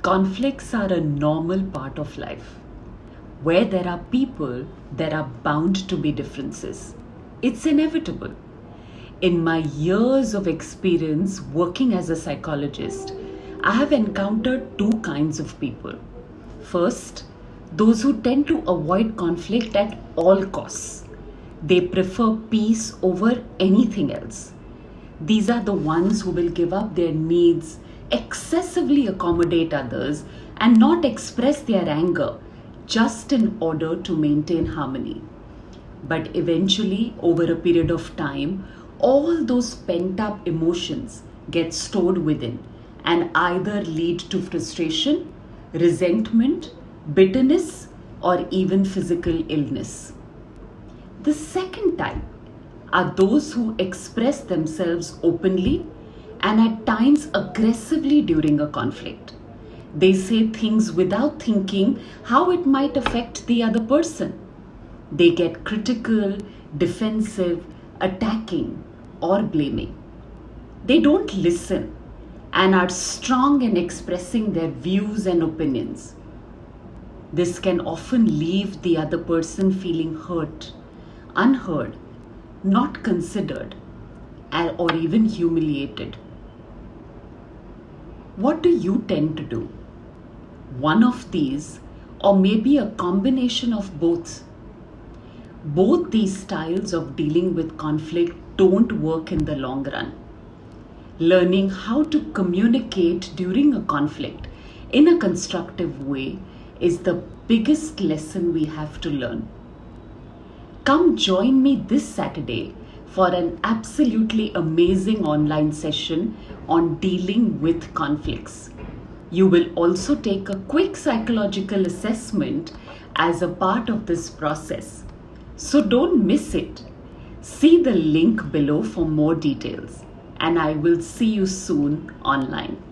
Conflicts are a normal part of life. Where there are people, there are bound to be differences. It's inevitable. In my years of experience working as a psychologist, I have encountered two kinds of people. First, those who tend to avoid conflict at all costs. They prefer peace over anything else. These are the ones who will give up their needs, excessively accommodate others, and not express their anger just in order to maintain harmony. But eventually, over a period of time, all those pent up emotions get stored within and either lead to frustration, resentment, bitterness, or even physical illness. The second type are those who express themselves openly and at times aggressively during a conflict. They say things without thinking how it might affect the other person. They get critical, defensive, attacking, or blaming. They don't listen and are strong in expressing their views and opinions. This can often leave the other person feeling hurt, unheard, not considered, or even humiliated. What do you tend to do? One of these, or maybe a combination of both. Both these styles of dealing with conflict don't work in the long run. Learning how to communicate during a conflict in a constructive way is the biggest lesson we have to learn. Come join me this Saturday for an absolutely amazing online session on dealing with conflicts. You will also take a quick psychological assessment as a part of this process. So don't miss it. See the link below for more details, and I will see you soon online.